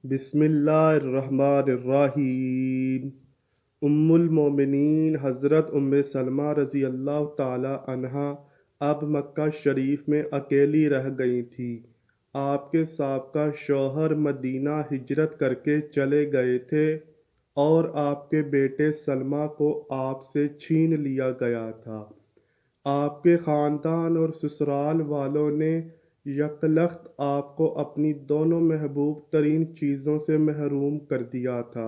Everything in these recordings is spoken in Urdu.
بسم اللہ الرحمن الرحیم۔ المومنین حضرت سلمہ رضی اللہ تعالی عنہا اب مکہ شریف میں اکیلی رہ گئی تھیں۔ آپ کے سابقہ شوہر مدینہ ہجرت کر کے چلے گئے تھے اور آپ کے بیٹے سلمہ کو آپ سے چھین لیا گیا تھا۔ آپ کے خاندان اور سسرال والوں نے یکلخت آپ کو اپنی دونوں محبوب ترین چیزوں سے محروم کر دیا تھا۔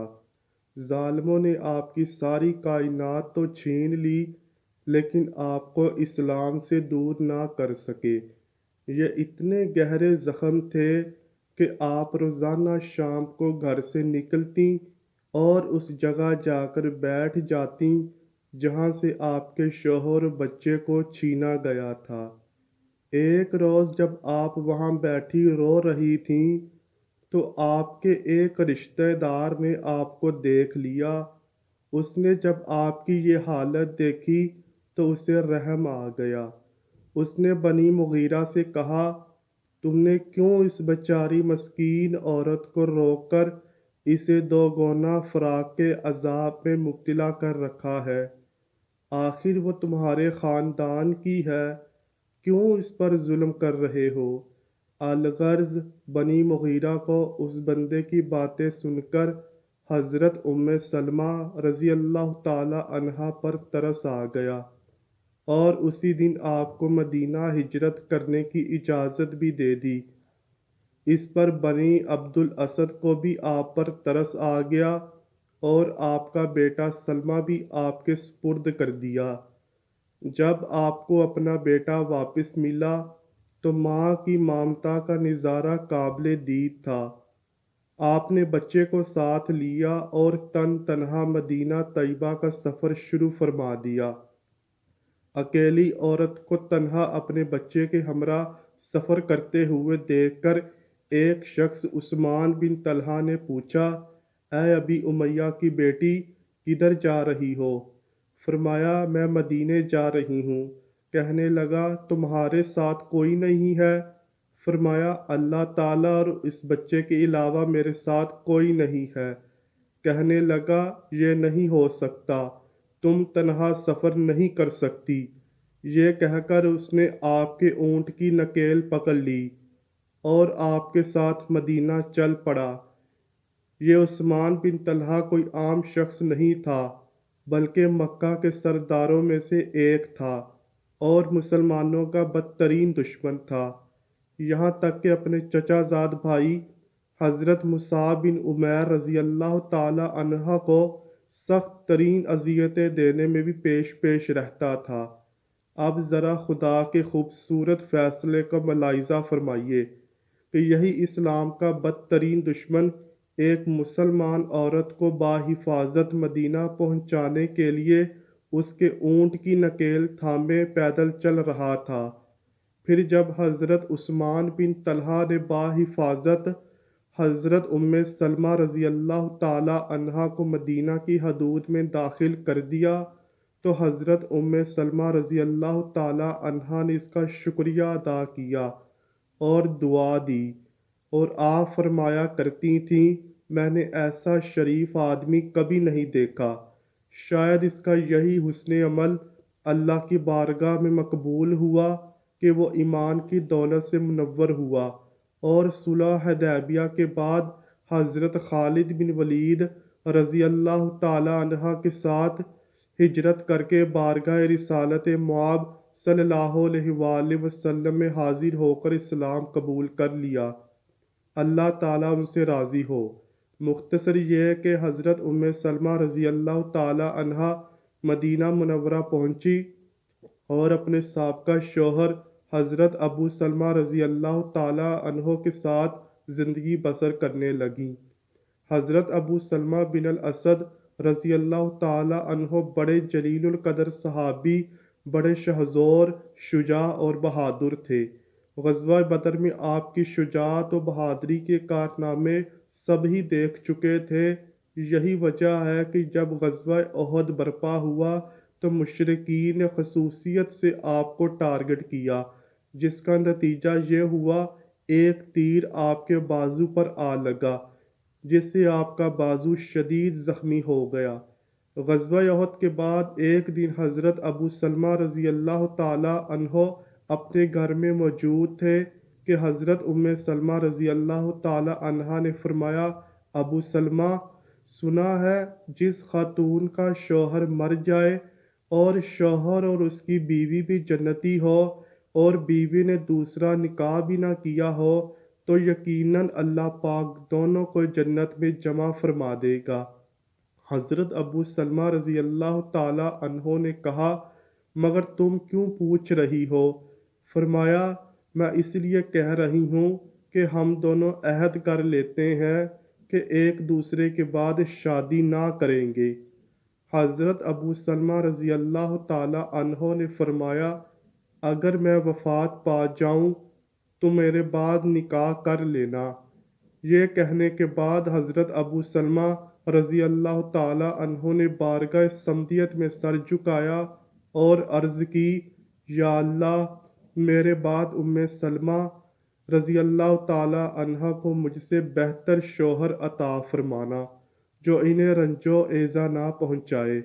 ظالموں نے آپ کی ساری کائنات تو چھین لی، لیکن آپ کو اسلام سے دور نہ کر سکے۔ یہ اتنے گہرے زخم تھے کہ آپ روزانہ شام کو گھر سے نکلتیں اور اس جگہ جا کر بیٹھ جاتیں جہاں سے آپ کے شوہر و بچے کو چھینا گیا تھا۔ ایک روز جب آپ وہاں بیٹھی رو رہی تھیں تو آپ کے ایک رشتہ دار نے آپ کو دیکھ لیا۔ اس نے جب آپ کی یہ حالت دیکھی تو اسے رحم آ گیا۔ اس نے بنی مغیرہ سے کہا، تم نے کیوں اس بیچاری مسکین عورت کو روک کر اسے دوگنا فراق کے عذاب میں مبتلا کر رکھا ہے؟ آخر وہ تمہارے خاندان کی ہے، کیوں اس پر ظلم کر رہے ہو؟ الغرض بنی مغیرہ کو اس بندے کی باتیں سن کر حضرت سلمہ رضی اللہ تعالی عنہا پر ترس آ گیا اور اسی دن آپ کو مدینہ ہجرت کرنے کی اجازت بھی دے دی۔ اس پر بنی عبد الاسد کو بھی آپ پر ترس آ گیا اور آپ کا بیٹا سلمہ بھی آپ کے سپرد کر دیا۔ جب آپ کو اپنا بیٹا واپس ملا تو ماں کی ممتا کا نظارہ قابل دید تھا۔ آپ نے بچے کو ساتھ لیا اور تنہا مدینہ طیبہ کا سفر شروع فرما دیا۔ اکیلی عورت کو تنہا اپنے بچے کے ہمراہ سفر کرتے ہوئے دیکھ کر ایک شخص عثمان بن طلحہ نے پوچھا، اے ابی امیہ کی بیٹی، کدھر جا رہی ہو؟ فرمایا، میں مدینے جا رہی ہوں۔ کہنے لگا، تمہارے ساتھ کوئی نہیں ہے؟ فرمایا، اللہ تعالیٰ اور اس بچے کے علاوہ میرے ساتھ کوئی نہیں ہے۔ کہنے لگا، یہ نہیں ہو سکتا، تم تنہا سفر نہیں کر سکتی۔ یہ کہہ کر اس نے آپ کے اونٹ کی نکیل پکڑ لی اور آپ کے ساتھ مدینہ چل پڑا۔ یہ عثمان بن طلحہ کوئی عام شخص نہیں تھا، بلکہ مکہ کے سرداروں میں سے ایک تھا اور مسلمانوں کا بدترین دشمن تھا، یہاں تک کہ اپنے چچا زاد بھائی حضرت مصعب بن عمیر رضی اللہ تعالی عنہ کو سخت ترین اذیتیں دینے میں بھی پیش رہتا تھا۔ اب ذرا خدا کے خوبصورت فیصلے کا ملاحظہ فرمائیے کہ یہی اسلام کا بدترین دشمن ایک مسلمان عورت کو بحفاظت مدینہ پہنچانے کے لیے اس کے اونٹ کی نکیل تھامے پیدل چل رہا تھا۔ پھر جب حضرت عثمان بن طلحہ نے بحفاظت حضرت سلمہ رضی اللہ تعالی عنہا کو مدینہ کی حدود میں داخل کر دیا تو حضرت سلمہ رضی اللہ تعالی عنہا نے اس کا شکریہ ادا کیا اور دعا دی، اور آپ فرمایا کرتی تھیں، میں نے ایسا شریف آدمی کبھی نہیں دیکھا، شاید اس کا یہی حسن عمل اللہ کی بارگاہ میں مقبول ہوا کہ وہ ایمان کی دولت سے منور ہوا، اور صلح حدیبیہ کے بعد حضرت خالد بن ولید رضی اللہ تعالی عنہ کے ساتھ ہجرت کر کے بارگاہ رسالت مآب صلی اللہ علیہ وآلہ وسلم میں حاضر ہو کر اسلام قبول کر لیا۔ اللہ تعالیٰ ان سے راضی ہو۔ مختصر یہ کہ حضرت سلمہ رضی اللہ تعالی عنہا مدینہ منورہ پہنچی اور اپنے سابقہ شوہر حضرت ابو سلمہ رضی اللہ تعالی عنہ کے ساتھ زندگی بسر کرنے لگیں۔ حضرت ابو سلمہ بن الاسد رضی اللہ تعالی عنہ بڑے جلیل القدر صحابی، بڑے شہزور، شجاع اور بہادر تھے۔ غزوہ بدر میں آپ کی شجاعت و بہادری کے کارنامے سب ہی دیکھ چکے تھے۔ یہی وجہ ہے کہ جب غزوہ احد برپا ہوا تو مشرکین نے خصوصیت سے آپ کو ٹارگٹ کیا، جس کا نتیجہ یہ ہوا ایک تیر آپ کے بازو پر آ لگا۔ جس سے آپ کا بازو شدید زخمی ہو گیا۔ غزوہ احد کے بعد ایک دن حضرت ابو سلمہ رضی اللہ تعالی عنہ اپنے گھر میں موجود تھے کہ حضرت ام سلمہ رضی اللہ تعالی عنہا نے فرمایا، ابو سلمہ، سنا ہے جس خاتون کا شوہر مر جائے اور شوہر اور اس کی بیوی بھی جنتی ہو اور بیوی نے دوسرا نکاح بھی نہ کیا ہو تو یقیناً اللہ پاک دونوں کو جنت میں جمع فرما دے گا۔ حضرت ابو سلمہ رضی اللہ تعالی عنہ نے کہا، مگر تم کیوں پوچھ رہی ہو؟ فرمایا، میں اس لیے کہہ رہی ہوں کہ ہم دونوں عہد کر لیتے ہیں کہ ایک دوسرے کے بعد شادی نہ کریں گے۔ حضرت ابو سلمہ رضی اللہ تعالی عنہ نے فرمایا، اگر میں وفات پا جاؤں تو میرے بعد نکاح کر لینا۔ یہ کہنے کے بعد حضرت ابو سلمہ رضی اللہ تعالی عنہ نے بارگاہ سمدیت میں سر جھکایا اور عرض کی، یا اللہ، میرے بعد ام سلمہ رضی اللہ تعالی عنہ کو مجھ سے بہتر شوہر عطا فرمانا جو انہیں رنج و ایذا نہ پہنچائے۔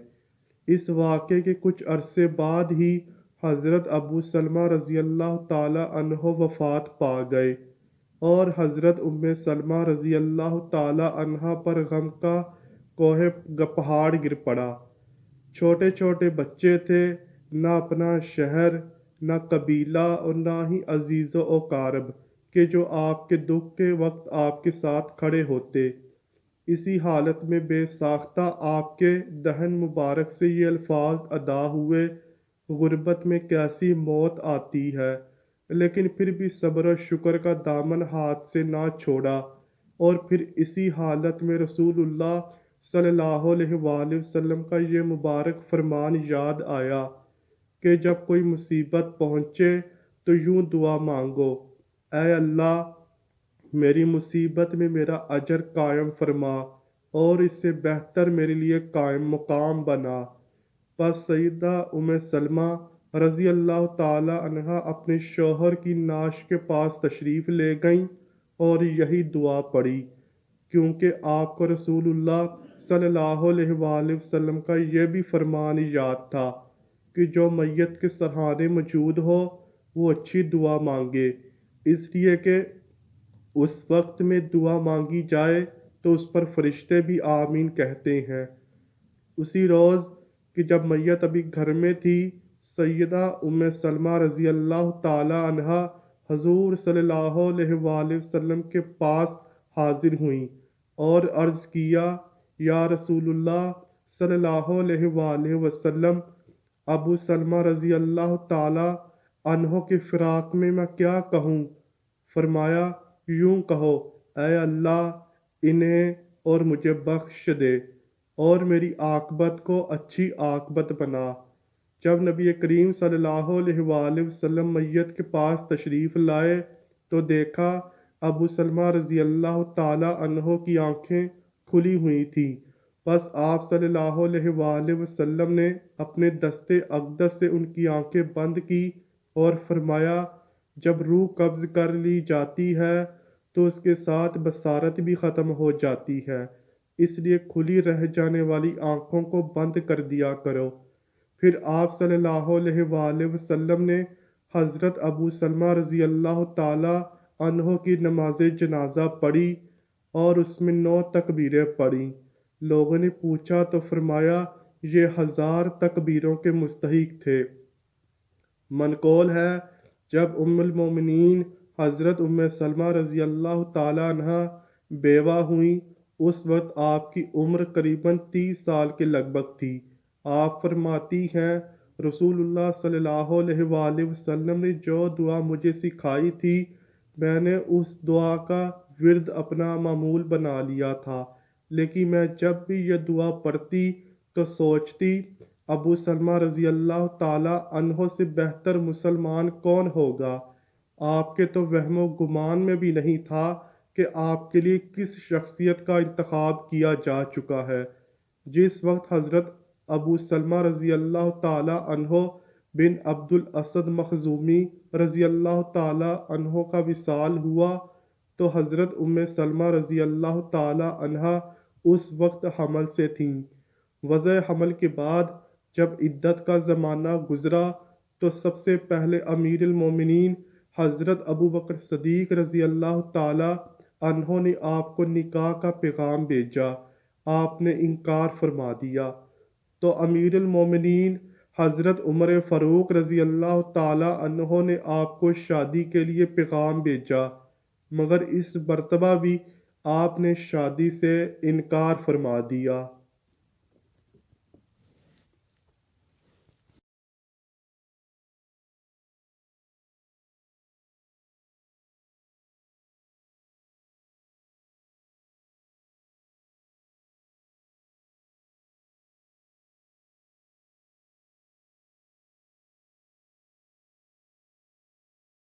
اس واقعے کے کچھ عرصے بعد ہی حضرت ابو سلمہ رضی اللہ تعالی عنہ وفات پا گئے اور حضرت ام سلمہ رضی اللہ تعالی عنہ پر غم کا کوہ پہاڑ گر پڑا۔ چھوٹے چھوٹے بچے تھے، نہ اپنا شہر، نہ قبیلہ اور نہ ہی عزیز و اقارب کہ جو آپ کے دکھ کے وقت آپ کے ساتھ کھڑے ہوتے۔ اسی حالت میں بے ساختہ آپ کے دہن مبارک سے یہ الفاظ ادا ہوئے، غربت میں کیسی موت آتی ہے، لیکن پھر بھی صبر و شکر کا دامن ہاتھ سے نہ چھوڑا۔ اور پھر اسی حالت میں رسول اللہ صلی اللہ علیہ وآلہ وسلم کا یہ مبارک فرمان یاد آیا کہ جب کوئی مصیبت پہنچے تو یوں دعا مانگو، اے اللہ، میری مصیبت میں میرا اجر قائم فرما اور اس سے بہتر میرے لیے قائم مقام بنا۔ پس سیدہ ام سلمہ رضی اللہ تعالی عنہا اپنے شوہر کی نعش کے پاس تشریف لے گئیں اور یہی دعا پڑھی، کیونکہ آپ کو رسول اللہ صلی اللہ علیہ وآلہ وسلم کا یہ بھی فرمان یاد تھا کہ جو میت کے سرحانے موجود ہو وہ اچھی دعا مانگے، اس لیے کہ اس وقت میں دعا مانگی جائے تو اس پر فرشتے بھی آمین کہتے ہیں۔ اسی روز کہ جب میت ابھی گھر میں تھی، سیدہ ام سلمہ رضی اللہ تعالی عنہا حضور صلی اللہ علیہ وآلہ وسلم کے پاس حاضر ہوئیں اور عرض کیا، یا رسول اللہ صلی اللہ علیہ وآلہ وسلم، ابو سلمہ رضی اللہ تعالی عنہ کے فراق میں کیا کہوں؟ فرمایا، یوں کہو، اے اللہ، انہیں اور مجھے بخش دے اور میری عاقبت کو اچھی عاقبت بنا۔ جب نبی کریم صلی اللہ علیہ وآلہ وسلم میت کے پاس تشریف لائے تو دیکھا ابو سلمہ رضی اللہ تعالی عنہ کی آنکھیں کھلی ہوئی تھیں۔ بس آپ صلی اللہ علیہ وآلہ وسلم نے اپنے دست اقدس سے ان کی آنکھیں بند کی اور فرمایا، جب روح قبض کر لی جاتی ہے تو اس کے ساتھ بصارت بھی ختم ہو جاتی ہے، اس لیے کھلی رہ جانے والی آنکھوں کو بند کر دیا کرو۔ پھر آپ صلی اللہ علیہ وآلہ وسلم نے حضرت ابو سلمہ رضی اللہ تعالی عنہ کی نماز جنازہ پڑھی اور اس میں 9 تکبیریں پڑھیں۔ لوگوں نے پوچھا تو فرمایا، یہ 1000 تکبیروں کے مستحق تھے۔ منقول ہے، جب ام المومنین حضرت ام سلمہ رضی اللہ تعالی عنہ بیوہ ہوئیں، اس وقت آپ کی عمر قریباً 30 سال کے لگ بھگ تھی۔ آپ فرماتی ہیں، رسول اللہ صلی اللہ علیہ وآلہ وسلم نے جو دعا مجھے سکھائی تھی، میں نے اس دعا کا ورد اپنا معمول بنا لیا تھا، لیکن میں جب بھی یہ دعا پڑھتی تو سوچتی، ابو سلمہ رضی اللہ تعالی عنہ سے بہتر مسلمان کون ہوگا؟ آپ کے تو وہم و گمان میں بھی نہیں تھا کہ آپ کے لیے کس شخصیت کا انتخاب کیا جا چکا ہے۔ جس وقت حضرت ابو سلمہ رضی اللہ تعالی عنہ بن عبد الاسد مخزومی رضی اللہ تعالی عنہ کا وصال ہوا تو حضرت سلمہ رضی اللہ تعالی عنہا اس وقت حمل سے تھیں۔ وضع حمل کے بعد جب عدت کا زمانہ گزرا تو سب سے پہلے امیر المومنین حضرت ابو بکر صدیق رضی اللہ تعالی عنہ نے آپ کو نکاح کا پیغام بھیجا۔ آپ نے انکار فرما دیا تو امیر المومنین حضرت عمر فاروق رضی اللہ تعالی عنہ نے آپ کو شادی کے لیے پیغام بھیجا، مگر اس مرتبہ بھی آپ نے شادی سے انکار فرما دیا۔